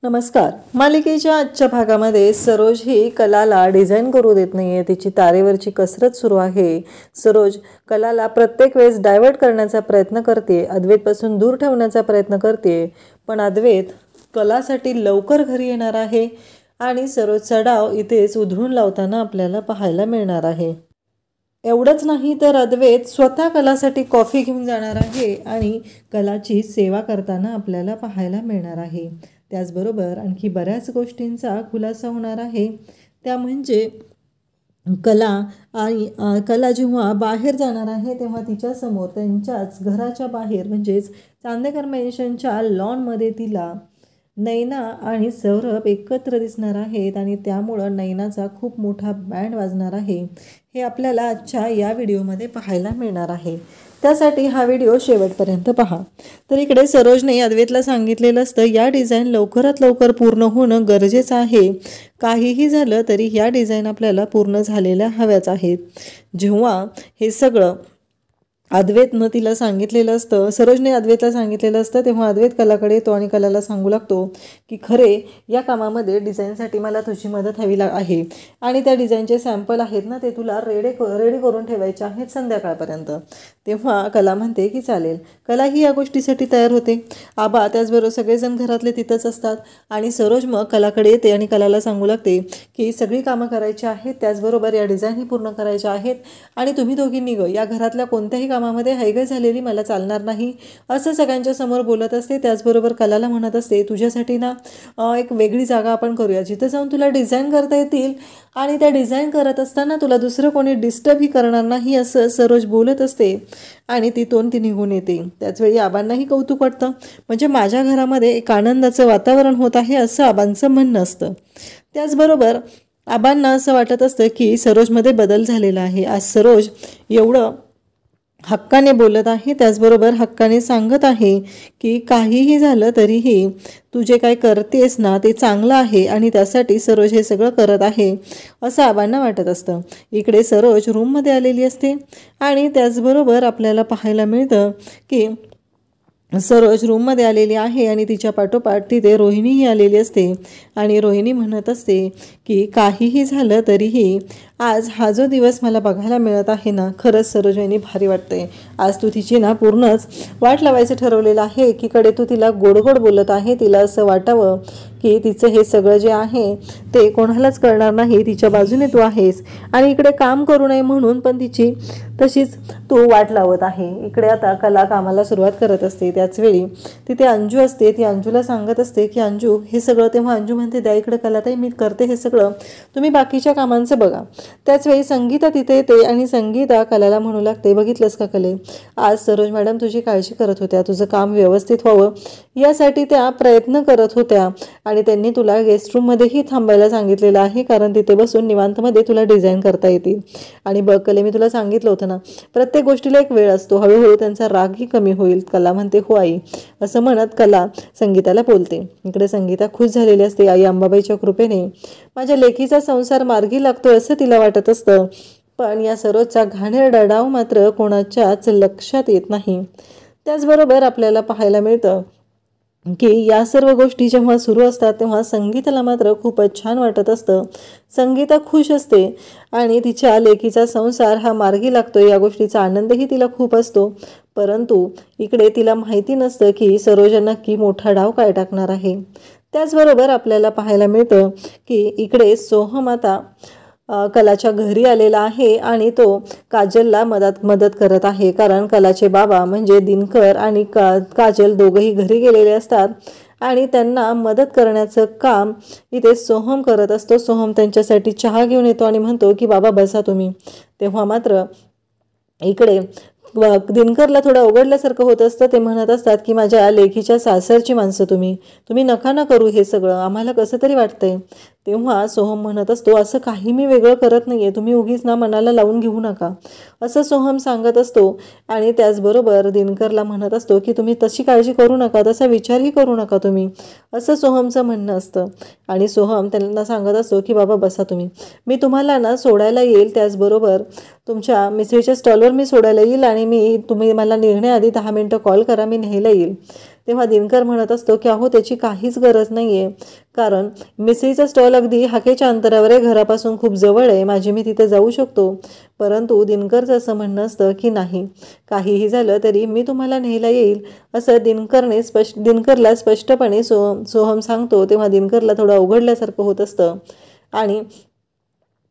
नमस्कार. मालिकेच्या आजच्या भागामध्ये सरोज ही कलाला डिझाईन करू देत नाहीये. तिची तारेवरची कसरत सुरू आहे. सरोज कलाला प्रत्येक वेळेस डायव्हर्ट करण्याचा प्रयत्न करते, अद्वैतपासून दूर ठेवण्याचा प्रयत्न करते. पण अद्वैत कलासाठी लवकर घरी येणार आहे आणि सरोजचा डाव इथेच उधळून लावताना आपल्याला पाहायला मिळणार आहे. एवढंच नाही तर अद्वैत स्वतः कलासाठी कॉफी घेऊन जाणार आहे आणि कलाची सेवा करताना आपल्याला पाहायला मिळणार आहे. त्याचबरोबर आणखी बऱ्याच गोष्टींचा खुलासा होणार आहे. त्या म्हणजे कला जेव्हा बाहेर जाणार आहे तेव्हा तिच्यासमोर त्यांच्याच घराच्या बाहेर म्हणजेच चांदेकर मेन्शनच्या लॉनमध्ये तिला नैना आणि सौरभ एकत्र दिसणार आहेत आणि त्यामुळं नैनाचा खूप मोठा बँड वाजणार आहे. हे आपल्याला आजच्या या व्हिडिओमध्ये पाहायला मिळणार आहे. त्यासाठी हा व्हिडिओ शेवटपर्यंत पहा. तर इकडे सरोजने अद्वैतला सांगितलेलं असतं या डिझाईन लवकरात लवकर पूर्ण होणं गरजेचं आहे. काहीही झालं तरी या डिझाईन आपल्याला पूर्ण झालेल्या हव्याच आहेत. जेव्हा हे सगळं अद्वैतनं तिला सांगितलेलं असतं, सरोजने अद्वैतला सांगितलेलं असतं, तेव्हा अद्वैत कलाकडे येतो आणि कलाला सांगू लागतो की खरे या कामामध्ये डिझाईनसाठी मला तुझी मदत हवी आहे आणि त्या डिझाईनचे सॅम्पल आहेत ना ते तुला रेडी करून ठेवायचे आहेत संध्याकाळपर्यंत. तेव्हा कला म्हणते की चालेल. कलाही या गोष्टीसाठी तयार होते. आबा त्याचबरोबर सगळेजण घरातले तिथंच असतात आणि सरोज मग कलाकडे येते आणि कलाला सांगू लागते की सगळी कामं करायची आहेत, त्याचबरोबर या डिझाईनही पूर्ण करायच्या आहेत आणि तुम्ही दोघींनी या घरातल्या कोणत्याही कामामध्ये हैगय झालेली मला चालणार नाही असं सगळ्यांच्या समोर बोलत असते. त्याचबरोबर कलाला म्हणत असते तुझ्यासाठी ना एक वेगळी जागा आपण करूया जिथं जाऊन तुला डिझाईन करता येतील आणि त्या डिझाईन करत असताना तुला दुसरं कोणी डिस्टर्बही करणार नाही असं सरोज बोलत असते आणि तिथून ती निघून येते. त्याचवेळी आबांनाही कौतुक वाटतं, म्हणजे माझ्या घरामध्ये एक आनंदाचं वातावरण होत आहे असं आबांचं म्हणणं असतं. त्याचबरोबर आबांना असं वाटत असतं की सरोजमध्ये बदल झालेला आहे. आज सरोज एवढं हक्काने बोलत आहे, त्याचबरोबर हक्काने सांगत आहे की काहीही झालं तरीही तू जे काय करतेस ना ते चांगलं आहे आणि त्यासाठी सरोज हे सगळं करत आहे असं आबांना वाटत असतं. इकडे सरोज रूममध्ये आलेली असते आणि त्याचबरोबर आपल्याला पाहायला मिळतं की सरोज रूममध्ये आलेली आहे आणि तिच्या पाठोपाठ तिथे रोहिणीही आलेली असते आणि रोहिणी म्हणत असते की काहीही झालं तरीही आज हा जो दिवस मला बघायला मिळत आहे ना खरंच सरोजनी भारी वाटते. आज तू तिची ना पूर्णच वाट लावायचं ठरवलेलं आहे. एकीकडे तू तिला गोडगोड बोलत आहे, तिला असं वाटावं की तिचं हे सगळं जे आहे ते कोणालाच कळणार नाही, तिच्या बाजूने तू आहेस आणि इकडे काम करू नये म्हणून पण तिची तशीच तू वाट लावत आहे. इकडे आता कला कामाला सुरुवात करत असते. त्याचवेळी तिथे अंजू असते. ती अंजूला सांगत असते की अंजू हे सगळं, तेव्हा अंजू म्हणते द्या इकडे कलाताई मी करते हे सगळं, तुम्ही बाकीच्या कामांचं बघा. त्याचवेळी संगीता तिथे येते आणि संगीता कलाला म्हणू लागते बघितलंस का कले, आज सरोज मॅडम तुझी काळजी करत होत्या, तुझं काम व्यवस्थित व्हावं यासाठी त्या प्रयत्न करत होत्या आणि त्यांनी तुला गेस्ट रूममध्येही थांबायला सांगितलेलं आहे कारण तिथे बसून निवांतमध्ये तुला डिझाईन करता येतील. आणि बघ कले मी तुला सांगितलं होतं ना प्रत्येक गोष्टीला एक वेळ असतो, हळूहळू त्यांचा रागही कमी होईल. कला म्हणते हो आई असं म्हणत कला संगीताला बोलते. इकडे संगीता खुश झालेली असते. आई अंबाबाईच्या कृपेने माझ्या लेकीचा संसार मार्गी लागतोय असं तिला वाटत असतं. पण या सरोजचा घाणेरडा डाव मात्र कोणाच्याच लक्षात येत नाही. त्याचबरोबर आपल्याला पाहायला मिळतं की या सर्व गोष्टी जेव्हा सुरू असतात तेव्हा संगीताला मात्र खूपच छान वाटत असतं. संगीता खुश असते आणि तिच्या लेकीचा संसार हा मार्गी लागतो या गोष्टीचा आनंदही तिला खूप असतो. परंतु इकडे तिला माहिती नसतं की सरोज नक्की मोठा डाव काय टाकणार आहे. त्याचबरोबर आपल्याला पाहायला मिळतं की इकडे सोहम आता कलाच्या घरी आलेला आहे आणि तो काजलला मदत करत आहे कारण कलाचे बाबा म्हणजे दिनकर आणि काजल दोघंही घरी गेलेले असतात आणि त्यांना मदत करण्याचं काम इथे सोहम करत असतो. सोहम त्यांच्यासाठी चहा घेऊन येतो आणि म्हणतो की बाबा बसा तुम्ही. तेव्हा मात्र इकडे दिनकरला थोडं अवघडल्यासारखं होत असतं. ते म्हणत असतात की माझ्या लेकीच्या सासरची माणसं तुम्ही नका ना करू हे सगळं, आम्हाला कसं तरी वाटतंय. तेव्हा सोहम म्हणत असतो असं काही मी वेगळं करत नाहीये, तुम्ही उगीच ना मनाला लावून घेऊ नका असं सोहम सांगत असतो. आणि त्याचबरोबर दिनकरला म्हणत असतो की तुम्ही तशी काळजी करू नका, तसा विचारही करू नका तुम्ही असं सोहमचं म्हणणं असतं. आणि सोहम त्यांना सांगत असतो की बाबा बसा तुम्ही, मी तुम्हाला ना सोडायला येईल, त्याचबरोबर तुमच्या मिसळीच्या स्टॉलवर मी सोडायला येईल आणि तुम्ही मला निघण्याआधी 10 मिनिटं कॉल करा, मी न्यायला येईल. तेव्हा दिनकर म्हणत असतो की अहो त्याची काहीच गरज नाही आहे, कारण मिसळीचा स्टॉल अगदी हाकेच्या अंतरावर आहे, घरापासून खूप जवळ आहे, माझी मी तिथे जाऊ शकतो. परंतु दिनकरचं असं म्हणणं असतं की नाही, काहीही झालं तरी मी तुम्हाला न्यायला येईल, असं दिनकरला स्पष्टपणे सोहम सांगतो. तेव्हा दिनकरला थोडं अवघडल्यासारखं होत असतं आणि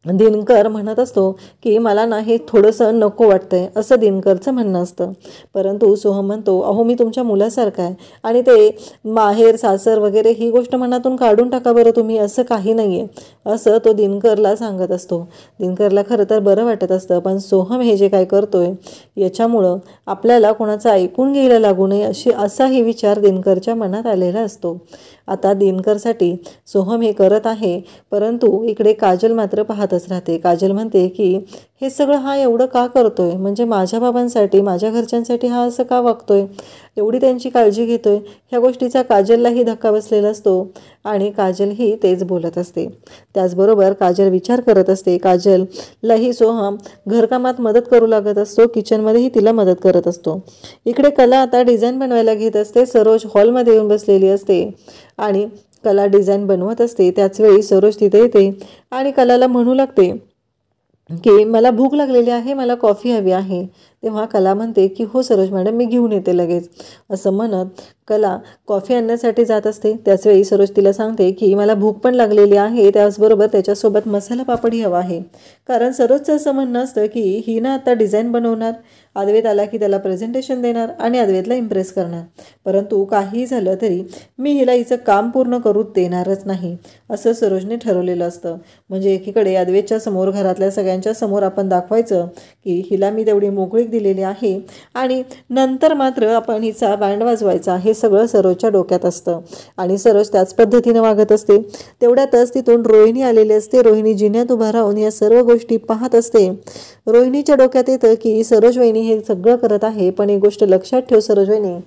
दिनकर म्हणत असतो की मला ना हे थोडंसं नको वाटतंय, असं दिनकरचं म्हणणं असतं. परंतु सोहम म्हणतो अहो मी तुमच्या मुलासारखा आहे आणि ते माहेर सासर वगैरे ही गोष्ट मनातून काढून टाका बरं तुम्ही, असं काही नाही आहे, असं तो दिनकरला सांगत असतो. दिनकरला खरं तर बरं वाटत असतं, पण सोहम हे जे काय करतोय याच्यामुळं आपल्याला कोणाचं ऐकून घ्यायला लागू नये असाही विचार दिनकरच्या मनात आलेला असतो. आता दिनकरसाठी सोहम हे करत आहे, परंतु इकडे काजल मात्र पाहतच राहते. काजल म्हणते की हे सगळं हा एवढं का करतोय, म्हणजे माझ्या बाबांसाठी माझ्या घरच्यांसाठी हा असं का वागतोय, एवढी त्यांची काळजी घेतोय. ह्या गोष्टीचा काजललाही धक्का बसलेला असतो आणि काजलही तेच बोलत असते. त्याचबरोबर काजल विचार करत असते. काजललाही सोहम घरकामात मदत करू लागत असतो, किचनमध्येही तिला मदत करत असतो. इकडे कला आता डिझाईन बनवायला घेत असते. सरोज हॉलमध्ये येऊन बसलेली असते आणि कला डिझाईन बनवत असते. त्याचवेळी सरोज तिथे येते आणि कलाला म्हणू लागते की मला भूक लागलेली आहे, मला कॉफी हवी आहे. तेव्हा कला म्हणते की हो सरोज मॅडम मी घेऊन येते लगेच, असं म्हणत कला कॉफी आणण्यासाठी जात असते. त्याचवेळी सरोज तिला सांगते की मला भूक पण लागलेली आहे, त्याचबरोबर त्याच्यासोबत मसाला पापडही हवा आहे. कारण सरोजचं असं म्हणणं असतं की ही ना आता डिझाईन बनवणार, अद्वैत आला की त्याला प्रेझेंटेशन देणार आणि अद्वैतला इम्प्रेस करणार, परंतु काहीही झालं तरी मी हिला हिचं काम पूर्ण करू देणारच नाही, असं सरोजने ठरवलेलं असतं. म्हणजे एकीकडे अद्वैतच्या समोर घरातल्या सगळ्यांच्या समोर आपण दाखवायचं की हिला मी तेवढी मोकळीक दिलेली आहे आणि नंतर मात्र आपण हिचा बँड वाजवायचा, हे सगळं सरोजच्या डोक्यात असतं आणि सरोज त्याच पद्धतीने वागत असते. तेवढ्यातच तिथून रोहिणी आलेली असते. रोहिणी जिन्यात उभा राहून या सर्व गोष्टी पाहत असते. रोहिणीच्या डोक्यात येतं की सरोज वहिनी हे सगळं करत आहे, पण एक गोष्ट लक्षात ठेव सरोज वहिनी,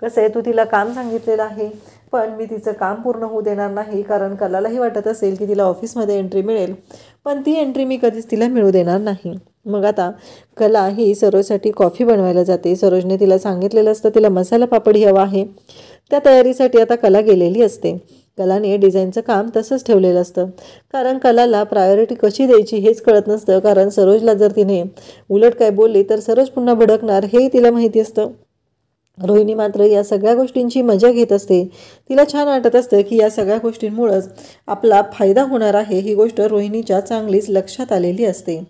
कसं आहे तू तिला काम सांगितलेलं आहे, पण मी तिचं काम पूर्ण होऊ देणार नाही, कारण कलालाही वाटत असेल की तिला ऑफिसमध्ये एंट्री मिळेल, पण ती एंट्री मी कधीच तिला मिळू देणार नाही. मग आता कला ही सरोजसाठी कॉफी बनवायला जाते. सरोजने तिला सांगितलेलं असतं तिला मसाला पापडी हवा आहे. त्या तयारीसाठी आता कला गेलेली असते. कलाने डिझाईनचं काम तसंच ठेवलेलं असतं, कारण कलाला प्रायोरिटी कशी द्यायची हेच कळत नसतं. कारण सरोजला जर तिने उलट काय बोलली तर सरोज पुन्हा भडकणार हेही तिला माहिती असतं. रोहिणी मात्र या सगळ्या गोष्टींची मजा घेत असते. तिला छान वाटत असतं की या सगळ्या गोष्टींमुळंच आपला फायदा होणार आहे, ही गोष्ट रोहिणीच्या चांगलीच लक्षात आलेली असते.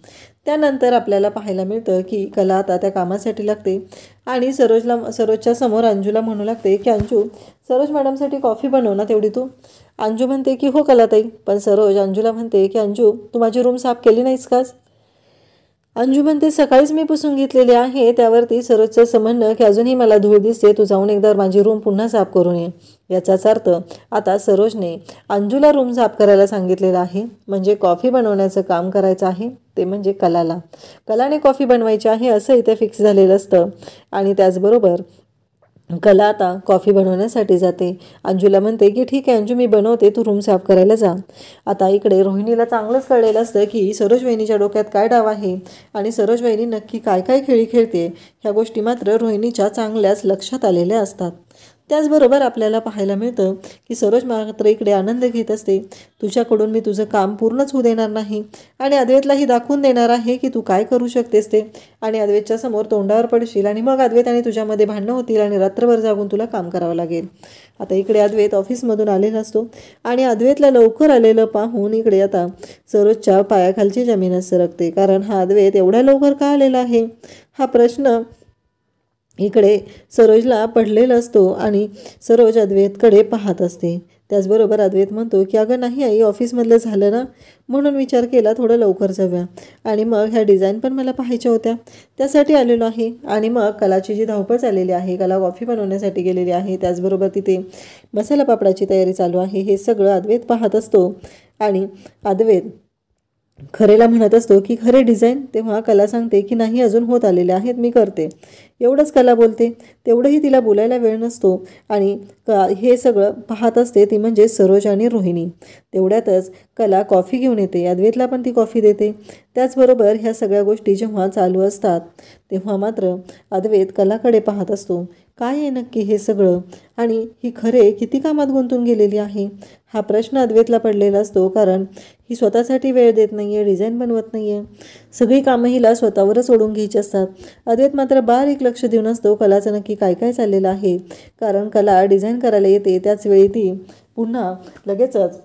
त्यानंतर आपल्याला पाहायला मिळतं की कला आता त्या कामासाठी लागते आणि सरोजच्या समोर अंजूला म्हणू लागते की अंजू सरोज मॅडमसाठी कॉफी बनव ना तेवढी तू. अंजू म्हणते की हो कलाताई, पण सरोज अंजूला म्हणते की अंजू तू माझी रूम साफ केली नाहीस काच. अंजू म्हणते सकाळीच मी पुसून घेतलेली आहे. त्यावरती सरोजचं असं म्हणणं की अजूनही मला धूळ दिसते, तू जाऊन एकदा माझी रूम पुन्हा साफ करून ये. याचाच अर्थ आता सरोजने अंजूला रूम साफ करायला सांगितलेलं आहे, म्हणजे कॉफी बनवण्याचं काम करायचं आहे, ते म्हणजे कलाने कॉफी बनवायची आहे असं इथे फिक्स झालेलं असतं. आणि त्याचबरोबर कला आता कॉफी बनवण्यासाठी जाते. अंजूला म्हणते की ठीक आहे अंजू मी बनवते, तू रूम साफ करायला जा. आता इकडे रोहिणीला चांगलंच कळलेलं असतं की सरोज वहिनीच्या डोक्यात काय डाव आहे आणि सरोज वहिनी नक्की काय काय खेळी खेळते, ह्या गोष्टी मात्र रोहिणीच्या चांगल्याच लक्षात आलेल्या असतात. त्याचबरोबर आपल्याला पाहायला मिळतं की सरोज मात्र इकडे आनंद घेत असते. तुझ्याकडून मी तुझं काम पूर्णच होऊ देणार नाही आणि अद्वैतलाही दाखवून देणार आहे की तू काय करू शकतेस ते, आणि अद्वैतच्या समोर तोंडावर पडशील आणि मग अद्वैत आणि तुझ्यामध्ये भांडणं होतील आणि रात्रभर जागून तुला काम करावं लागेल. आता इकडे अद्वैत ऑफिसमधून आलेला असतो आणि अद्वैतला लवकर आलेलं पाहून इकडे आता सरोजच्या पायाखालची जमीनच सरकते. कारण हा अद्वैत एवढ्या लवकर का आलेला आहे, हा प्रश्न इकडे सरोजला पडलेला असतो आणि सरोज अद्वैतकडे पाहत असते. त्याचबरोबर अद्वैत म्हणतो की अगं नाही आई, ऑफिसमधलं झालं ना म्हणून विचार केला थोडं लवकर जाऊया, आणि मग ह्या डिझाईन पण मला पाहायच्या होत्या त्यासाठी आलेलो आहे. आणि मग कलाची जी धावपळ चाललेली आहे, कला कॉफी बनवण्यासाठी गेलेली आहे, त्याचबरोबर तिथे मसाला पापडाची तयारी चालू आहे, हे सगळं अद्वैत पाहत असतो आणि अद्वैत खरेला म्हणत असतो की खरे डिझाईन. तेव्हा कला सांगते की नाही अजून होत आलेले आहेत, मी करते, एवढंच कला बोलते. तेवढंही तिला बोलायला वेळ नसतो आणि हे सगळं पाहत असते ती म्हणजे सरोज आणि रोहिणी. तेवढ्यातच कला कॉफी घेऊन येते, अद्वैतला पण ती कॉफी देते. त्याचबरोबर ह्या सगळ्या गोष्टी जेव्हा चालू असतात तेव्हा मात्र अद्वैत कलाकडे पाहत असतो. काय आहे नक्की हे सगळं आणि ही खरे किती कामात गुंतून गेलेली आहे हा प्रश्न अद्वैतला पडलेला असतो. कारण ही स्वतःसाठी वेळ देत नाही आहे, डिझाईन बनवत नाही आहे, सगळी कामं हिला स्वतःवरच सोडून घ्यायची असतात. अद्वैत मात्र बारीक लक्ष देऊन असतो कलाचं नक्की काय काय चाललेलं आहे. कारण कला डिझाईन करायला येते त्याचवेळी ती पुन्हा लगेचच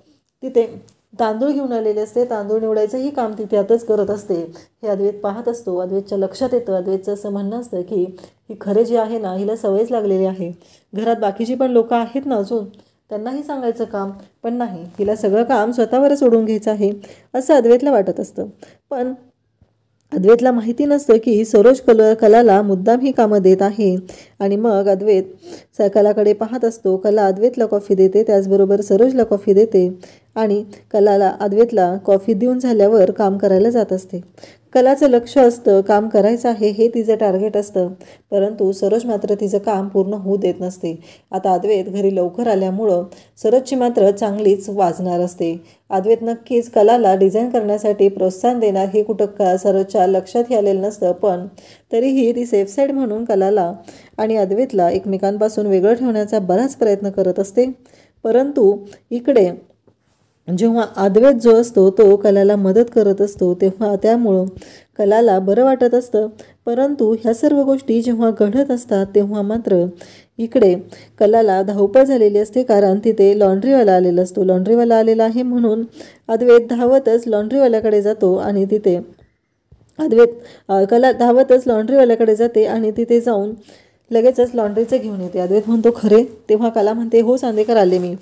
तिथे तांदूळ घेऊन आलेले असते. तांदूळ निवडायचंही काम ती त्यातच करत असते. हे अद्वैत पाहत असतो. अद्वैतच्या लक्षात येतं, अद्वैतचं असं म्हणणं असतं की ही खरे जे आहे ना हिला सवयच लागलेली आहे. घरात बाकीची पण लोकं आहेत ना अजून, त्यांनाही सांगायचं काम पण नाही, हिला सगळं काम स्वतःवरच सोडून घ्यायचं आहे असं अद्वैतला वाटत असतं. पण अद्वैतला माहिती नसतं की सरोज कलाला मुद्दाम ही कामं देत आहे. आणि मग अद्वैत कलाकडे पाहत असतो. कला अद्वैतला कॉफी देते, त्याचबरोबर सरोजला कॉफी देते आणि कलाला अद्वैतला कॉफी देऊन झाल्यावर काम करायला जात असते. कलाचं लक्ष असतं काम करायचं आहे हे तिचं टार्गेट असतं. परंतु सरोज मात्र तिचं काम पूर्ण होऊ देत नसते. आता अद्वैत घरी लवकर आल्यामुळं सरोजची मात्र चांगलीच वाजणार असते. अद्वैत नक्कीच कलाला डिझाईन करण्यासाठी प्रोत्साहन देणार हे कुठं सरोजच्या लक्षातही आलेलं नसतं. पण तरीही ती सेफ साईड म्हणून कलाला आणि अद्वैतला एकमेकांपासून वेगळं ठेवण्याचा बराच प्रयत्न करत असते. परंतु इकडे जेव्हा अद्वैत जो असतो तो कलाला मदत करत असतो तेव्हा त्यामुळं कलाला बरं वाटत असतं. परंतु ह्या सर्व गोष्टी जेव्हा घडत असतात तेव्हा मात्र इकडे कलाला धावपळ झालेली असते. कारण तिथे लॉन्ड्रीवाला आलेला असतो. लॉन्ड्रीवाला आलेला आहे म्हणून अद्वैत धावतच लॉन्ड्रीवाल्याकडे जातो आणि तिथे कला धावतच लॉन्ड्रीवाल्याकडे जाते आणि तिथे जाऊन लगेचच लॉन्ड्रीचं घेऊन येते. अद्वैत म्हणतो खरे? तेव्हा कला म्हणते हो चांदेकर आले मी.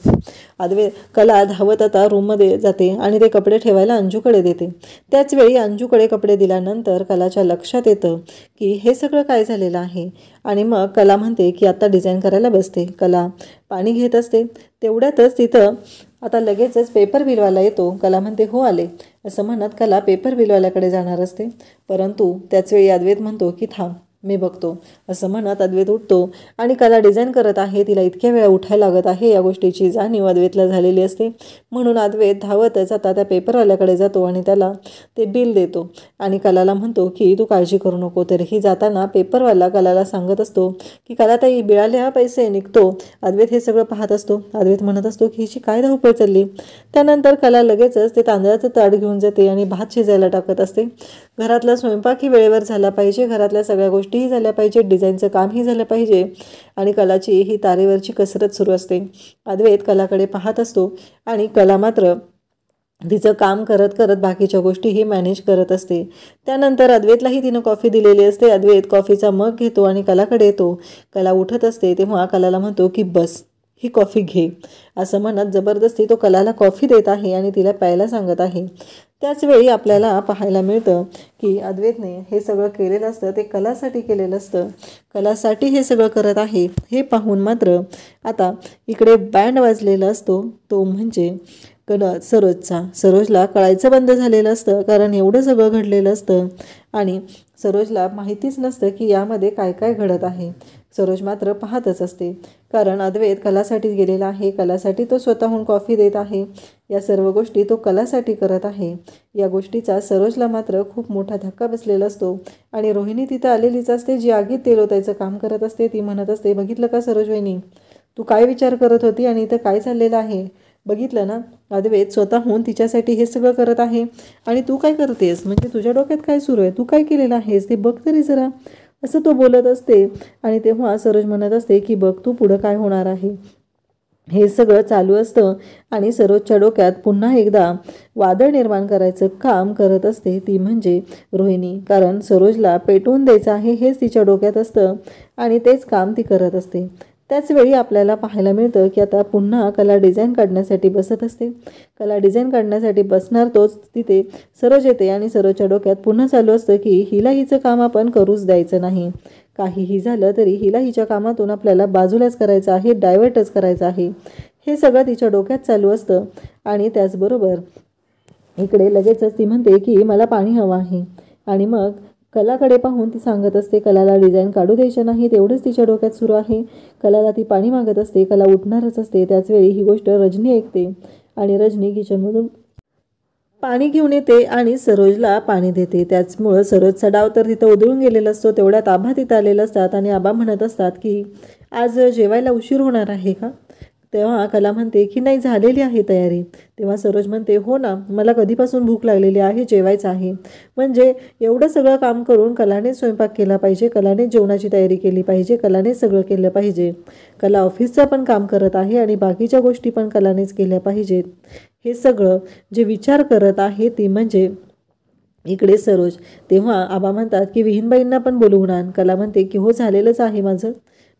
कला धावत आता रूममध्ये जाते आणि ते कपडे ठेवायला अंजूकडे देते. त्याचवेळी अंजूकडे कपडे दिल्यानंतर कलाच्या लक्षात येतं की हे सगळं काय झालेलं आहे. आणि मग कला म्हणते की आता डिझाईन करायला बसते. कला पाणी घेत असते. तेवढ्यातच तिथं आता लगेचच पेपर बिलवाला येतो. कला म्हणते हो आले असं म्हणत कला पेपर बिलवाल्याकडे जाणार असते. परंतु त्याचवेळी अद्वैत म्हणतो की थांब मी बघतो असं म्हणत अद्वैत उठतो आणि कला डिझाईन करत आहे. तिला इतक्या वेळा उठायला लागत आहे या गोष्टीची जाणीव अद्वैतला झालेली असते. म्हणून अद्वैत धावतच आता त्या पेपरवाल्याकडे जातो आणि त्याला ते बिल देतो आणि कलाला म्हणतो की तू काळजी करू नको. तरीही जाताना पेपरवाला कलाला सांगत असतो की कला ताई बिळाले हा पैसे निघतो. अद्वैत हे सगळं पाहत असतो. अद्वैत म्हणत असतो की हिची काय धावपळ चालली. त्यानंतर कला लगेचच ते तांदळाचं ताट घेऊन जाते आणि भात शिजायला टाकत असते. घरातला स्वयंपाकही वेळेवर झाला पाहिजे, घरातल्या सगळ्या गोष्टीही झाल्या पाहिजे, डिझाईनचं कामही झालं पाहिजे आणि कलाची ही तारेवरची कसरत सुरू असते. अद्वैत कलाकडे पाहत असतो आणि कला मात्र तिचं काम करत करत बाकीच्या गोष्टीही मॅनेज करत असते. त्यानंतर अद्वैतलाही तिनं कॉफी दिलेली असते. अद्वैत कॉफीचा मग घेतो आणि कलाकडे येतो. कला उठत असते तेव्हा कलाला म्हणतो की बस ही कॉफी घे असं म्हणत जबरदस्ती तो कलाला कॉफी देत आहे आणि तिला प्यायला सांगत आहे. त्याचवेळी आपल्याला पाहायला मिळतं की अद्वैतने हे सगळं केलेलं असतं ते कलासाठी केलेलं असतं. कलासाठी हे सगळं करत आहे हे पाहून मात्र आता इकडे बँड वाजलेला असतो. तो म्हणजे सरोजला कळायचं बंद झालेलं असतं. कारण एवढं सगळं घडलेलं असतं आणि सरोजला माहितीच नसतं की यामध्ये काय काय घडत आहे. सरोज मात्र पाहतच असते. कारण अद्वैत कलासाठी गेलेला आहे. कलासाठी तो स्वतःहून कॉफी देत आहे. या सर्व गोष्टी तो कलासाठी करत आहे. या गोष्टीचा सरोजला मात्र खूप मोठा धक्का बसलेला असतो. आणि रोहिणी तिथं आलेलीच असते जी आगीत तेल ओतायचं काम करत असते. ती म्हणत असते बघितलं का सरोज वहिनी, तू काय विचार करत होती आणि इथं काय चाललेलं आहे बघितलं ना. अद्वैत स्वतःहून तिच्यासाठी हे सगळं करत आहे आणि तू काय करतेस, म्हणजे तुझ्या डोक्यात काय सुरू आहे, तू काय केलेलं आहेस ते बघ तरी जरा असं तो बोलत असते. आणि तेव्हा सरोज म्हणत असते की बघ तू पुढं काय होणार आहे. हे सगळं चालू असतं आणि सरोजच्या डोक्यात पुन्हा एकदा वादळ निर्माण करायचं काम करत असते ती म्हणजे रोहिणी. कारण सरोजला पेटवून द्यायचं आहे हेच तिच्या डोक्यात असतं आणि तेच काम ती करत असते. त्याचवेळी आपल्याला पाहायला मिळतं की आता पुन्हा कला डिझाईन काढण्यासाठी बसत असते. कला डिझाईन काढण्यासाठी बसणार तोच तिथे सरोज येते आणि सरोजच्या डोक्यात पुन्हा चालू असतं की हिला हिचं काम आपण करूच द्यायचं नाही. काहीही झालं तरी हिला हिच्या कामातून आपल्याला बाजूलाच करायचं आहे, डायव्हर्टच करायचं आहे. हे सगळं तिच्या डोक्यात चालू असतं. आणि त्याचबरोबर इकडे लगेचच ती म्हणते की मला पाणी हवं आहे. आणि मग कलाकडे पाहून ती सांगत असते कलाला डिझाईन काढू द्यायचं नाही. तेवढंच तिच्या डोक्यात सुरू आहे. कलाला ती पाणी मागत असते. कला उठणारच असते. त्याचवेळी ही गोष्ट रजनी ऐकते आणि रजनी किचनमधून पाणी घेऊन येते आणि सरोजला पाणी देते. त्याचमुळं सरोजचा डाव तर तिथं उधळून गेलेला असतो. तेवढ्यात आबा तिथं आलेला असतात आणि आबा म्हणत असतात की आज जेवायला उशीर होणार आहे का? तेव्हा कला म्हणते की नाही, झालेली आहे तयारी. तेव्हा सरोज म्हणते हो ना, मला कधीपासून भूक लागलेली आहे, जेवायचं आहे. म्हणजे एवढं सगळं काम करून कलाने स्वयंपाक केला पाहिजे, कलाने जेवणाची तयारी केली पाहिजे, कलाने सगळं केलं पाहिजे. कला ऑफिसचं पण काम करत आहे आणि बाकीच्या गोष्टी पण कलानेच केल्या पाहिजेत. हे सगळं जे विचार करत आहे ती म्हणजे इकडे सरोज. तेव्हा आबा म्हणतात की विहीनबाईंना पण बोलवून आण. कला म्हणते की हो, झालेलंच आहे माझं,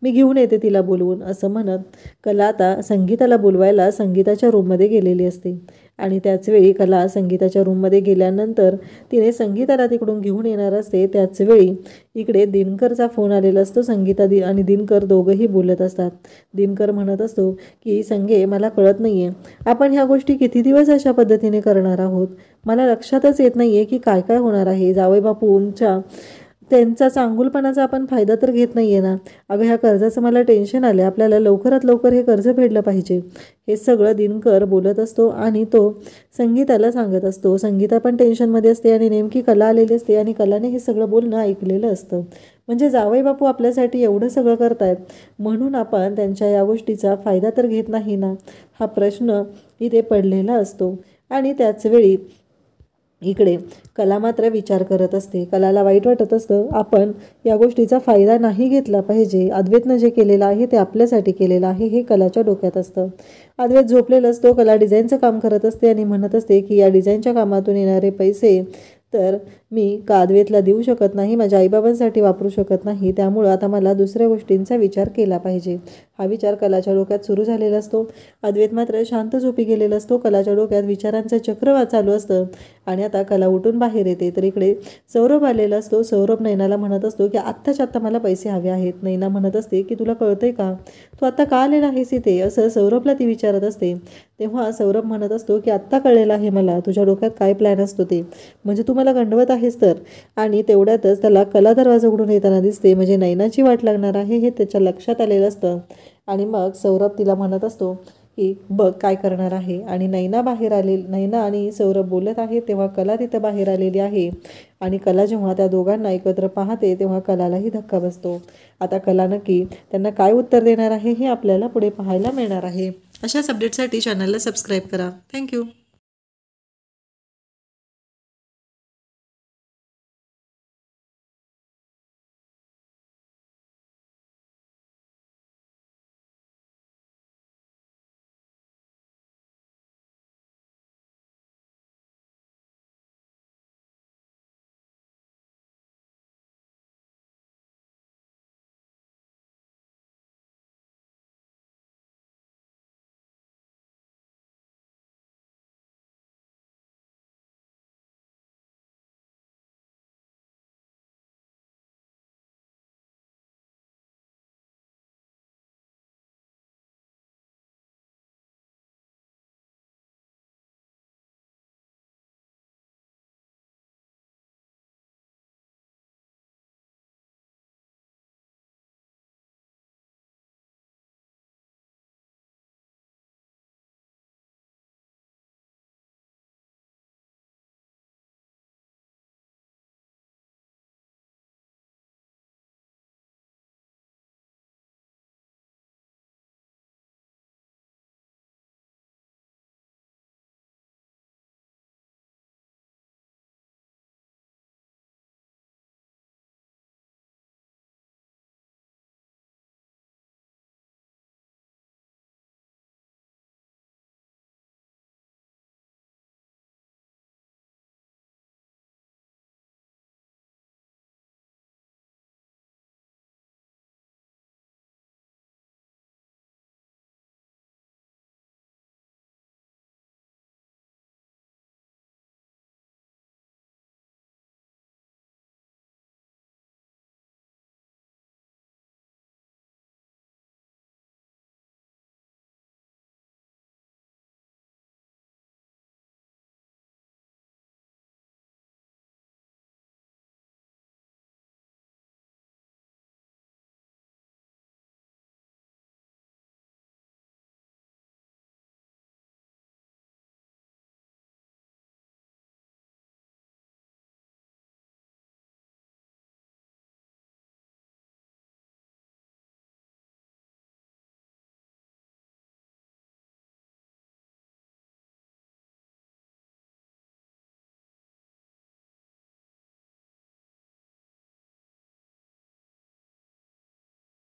मी घेऊन येते तिला बोलवून. असं म्हणत कला आता संगीताला बोलवायला संगीताच्या रूममध्ये गेलेली असते. आणि त्याचवेळी कला संगीताच्या रूममध्ये गेल्यानंतर तिने संगीताला तिकडून घेऊन येणार असते. त्याचवेळी इकडे दिनकरचा फोन आलेला असतो. संगीता आणि दिनकर दोघंही बोलत असतात. दिनकर म्हणत असतो की संगे, मला कळत नाही आहे आपण ह्या गोष्टी किती दिवस अशा पद्धतीने करणार आहोत. मला लक्षातच येत नाही आहे की काय काय होणार आहे. जावई बापूंच्या त्यांचा चांगुलपणाचा आपण फायदा तर घेत नाही आहे ना. अगं, ह्या कर्जाचं मला टेन्शन आलं, आपल्याला लवकरात लवकर हे कर्ज फेडलं पाहिजे. हे सगळं दिनकर बोलत असतो आणि तो संगीताला सांगत असतो. संगीता पण टेन्शनमध्ये असते आणि नेमकी कला आलेली असते आणि कलाने हे सगळं बोलणं ऐकलेलं असतं. म्हणजे जावई बापू आपल्यासाठी एवढं सगळं करतायत, म्हणून आपण त्यांच्या या गोष्टीचा फायदा तर घेत नाही ना, हा प्रश्न इथे पडलेला असतो. आणि त्याचवेळी इकडे कला मात्र विचार करत असते. कलाला वाईट वाटत असतं, आपण या गोष्टीचा फायदा नाही घेतला पाहिजे. अद्वैतनं जे केलेलं आहे ते आपल्यासाठी केलेलं आहे हे कलाच्या डोक्यात असतं. अद्वैत झोपलेला असतो. कला डिझाईनचं काम करत असते आणि म्हणत असते की या डिझाईनच्या कामातून येणारे पैसे तर मी का अद्वैतला देऊ शकत नाही, माझ्या आईबाबांसाठी वापरू शकत नाही, त्यामुळं आता मला दुसऱ्या गोष्टींचा विचार केला पाहिजे. हा विचार कलाच्या डोक्यात सुरू झालेला असतो. अद्वैत मात्र शांत झोपी गेलेला असतो. कलाच्या डोक्यात विचारांचं चक्र चालू असतं. आणि आता कला उठून बाहेर येते तर इकडे सौरभ आलेला असतो. सौरभ नैनाला म्हणत असतो की आत्ताच्या आत्ता मला पैसे हवे आहेत. नैना म्हणत असते की तुला कळतंय का, तू आत्ता का आलेला आहेस इथे, असं सौरभला ती विचारत असते. तेव्हा सौरभ म्हणत असतो की आत्ता कळलेलं आहे मला तुझ्या डोक्यात काय प्लॅन असतो ते, म्हणजे तू मला गंडवत आहेस तर. आणि तेवढ्यातच त्याला कला दरवाजा उघडून येताना दिसते. म्हणजे नैनाची वाट लागणार आहे हे त्याच्या लक्षात आलेलं असतं. आणि मग सौरभ तिला म्हणत असतो की बघ काय करणार आहे. आणि नैना आणि सौरभ बोलत आहे तेव्हा कला तिथं बाहेर आलेली आहे. आणि कला जेव्हा त्या दोघांना एकत्र पाहते तेव्हा कलालाही धक्का बसतो. आता कला नक्की त्यांना काय उत्तर देणार आहे हे आपल्याला पुढे पाहायला मिळणार आहे. अशाच अपडेटसाठी चॅनलला सबस्क्राईब करा. थँक्यू.